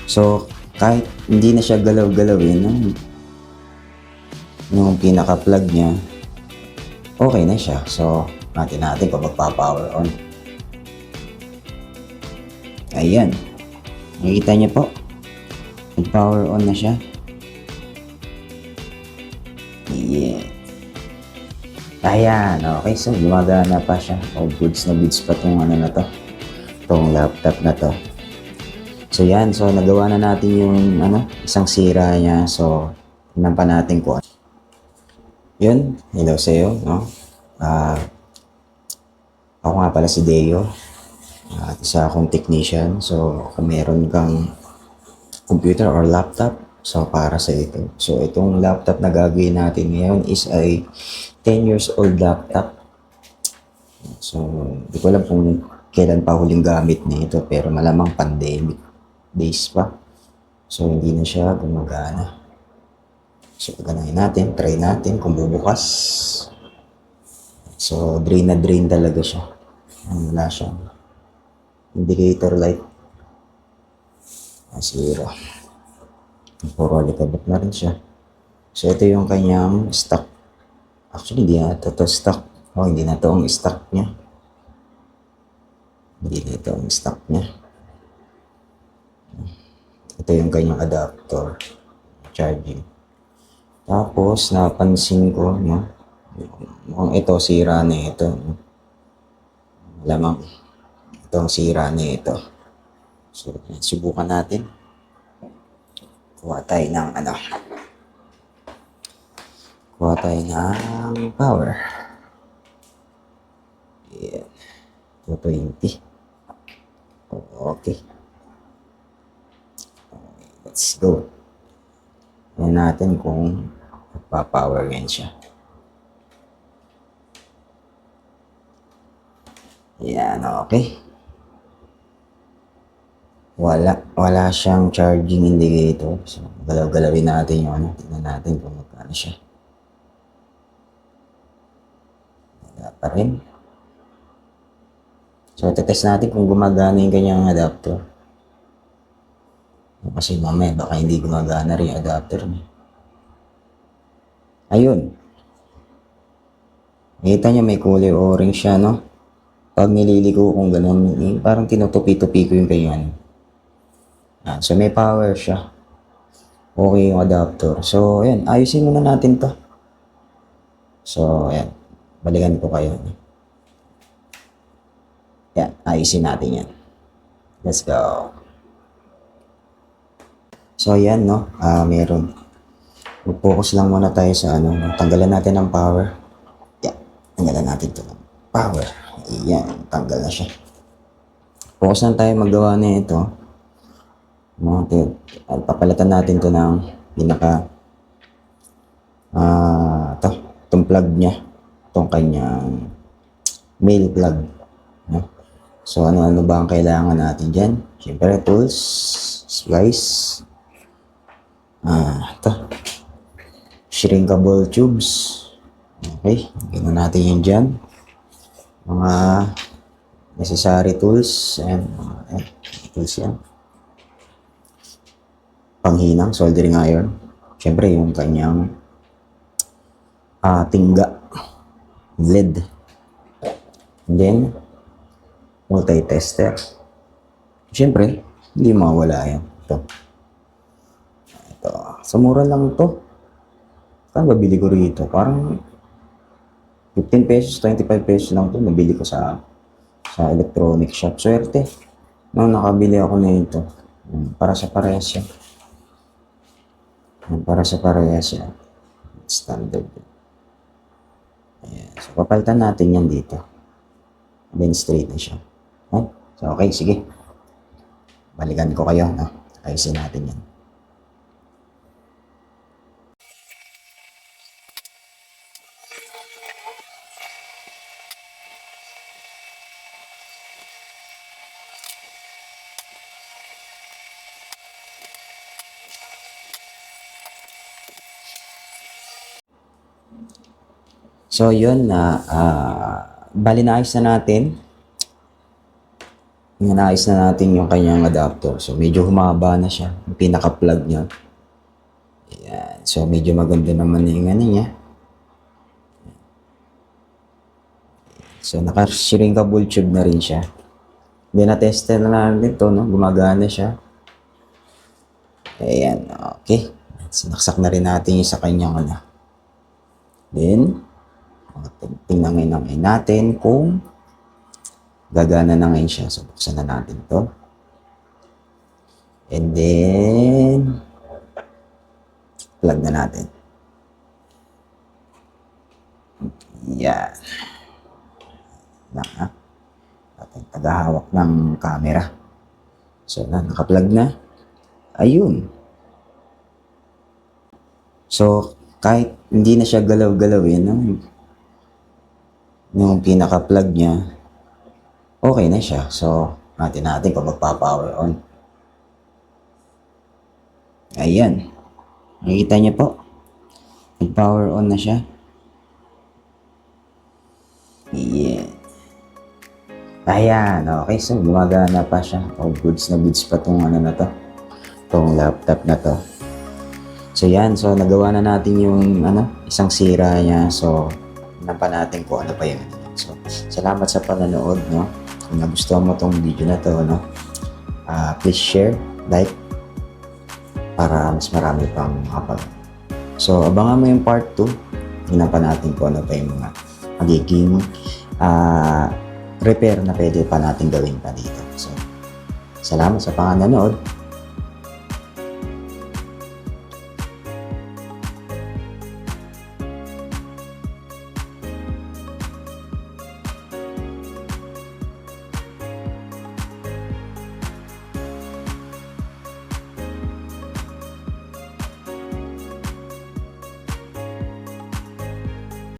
So, kahit hindi na siya galaw-galawin, yung pinaka-plug niya, okay na siya. So, natin kung magpa-power on. Ayan. Nakikita niyo po, nag-power on na siya. Yeah. Ayan, okay. So, gumagana pa siya. Goods na goods pa tong ano na to. Tong laptop na to. So, yan. So, nagawa na natin yung isang sira niya. So, tingnan pa natin kung yun. Hello sa'yo, no? Ako nga pala si Deo. Isa akong technician. So, kung meron kang computer or laptop, so para sa ito. So, itong laptop na gagawin natin ngayon is ay 10 years old laptop. So, hindi ko alam kung kailan pa huling gamit nito, pero malamang pandemic days pa. So, hindi na siya gumagana. So, ganahin natin, try natin kung bubukas. So, drain na drain talaga siya. Wala siyang indicator light. Zero. Puro alikabok na rin siya. So, ito yung kanyang stock. Actually, hindi na ito stock. Hindi na ito ang stock niya. Hindi na ito ang stock niya. Ito yung kanyang adapter. Charging. Tapos, napansin ko, mukhang ito, sira na ito. Lamang, itong sira na ito. So, subukan natin. Kuha tayo ng Kuha tayo ng power. Ayan. 220. Okay. Let's go. Ayan natin kung magpa-power yan siya. Ayan, okay. Wala siyang charging indicator. So, galaw-galawin natin yung tingnan natin kung magkano siya. Wala pa rin. So, test natin kung gumagana yung kanyang adapter. Kasi mamaya baka hindi gumagana rin yung adapter niya. Ayun. Nakita niya may kulay orange siya, no? Pag nililiko kung ganun, parang tinutupi-tupi ko yung kanyang so, may power siya. Okay yung adapter. So, ayan. Ayusin muna natin to. So, ayan. Balikan ko kayo. Ayan. Ayusin natin yan. Let's go. So, ayan, no? Meron. Mag-focus lang muna tayo sa tanggalan natin ng power. Ayan. Tanggalan natin ito ng power. Ayan. Tanggal na siya. Focus lang tayo magawa na ito. Papalitan natin to ng itong plug niya, itong kanyang mail plug, no? So ano ba ang kailangan natin dyan? Siyempre tools, splice, shrinkable tubes. Okay, ganoon natin yan dyan, mga necessary tools and tools yan. Panghinang, soldering iron. Siyempre, yung kanyang tingga, lead. And then, multi-tester. Siyempre, hindi mawala yan. Ito. So, mura lang ito. Saan babili ko rito? Parang 15 pesos, 25 pesos lang ito. Nabili ko sa electronic shop. Swerte. Nakabili ako na ito. Para sa parehas yan. Para sa parehas yan. Standard. Ayan. So, papalitan natin yan dito. Then, straight na siya. So, okay. Sige. Balikan ko kayo. Ayusin natin yan. So, yun bali naayos na natin. Inayos na natin yung kanyang adapter. So, medyo humaba na siya. Yung pinaka-plug niya. Ayan. So, medyo maganda naman yung ano niya. So, naka-shrinkable tube na rin siya. Then, na-tester na natin ito, no? Gumagana siya. Ayan. Okay. Sinaksak na rin natin yung sa kanyang ano. Then, tingnan ngayon natin kung gagana na ngayon siya. So, buksan na natin to. And then, plug na natin. Yan. Na, ating tagahawak ng camera. So, naka-plug na. Ayun. So, kahit hindi na siya galaw-galawin, no? Yung pinaka-plug niya, okay na siya. So, natin kung magpa-power on. Ayan. Nakikita niyo po. Nag-power on na siya. Yeah. Ayan. Okay. So, gumagana pa siya. Oh, goods na goods pa tong ano na to. Tong laptop na to. So, yan. So, nagawa na natin yung isang sira niya. So, pa natin kung ano pa yung So, salamat sa panonood, no? Kung nagustuhan mo tong video na to, no? Please share, like, para mas marami pang makapag. So, abangan mo yung part 2. Tingnan pa natin kung ano pa yung mga magiging repair na pwede pa natin gawin pa dito. So, salamat sa panonood.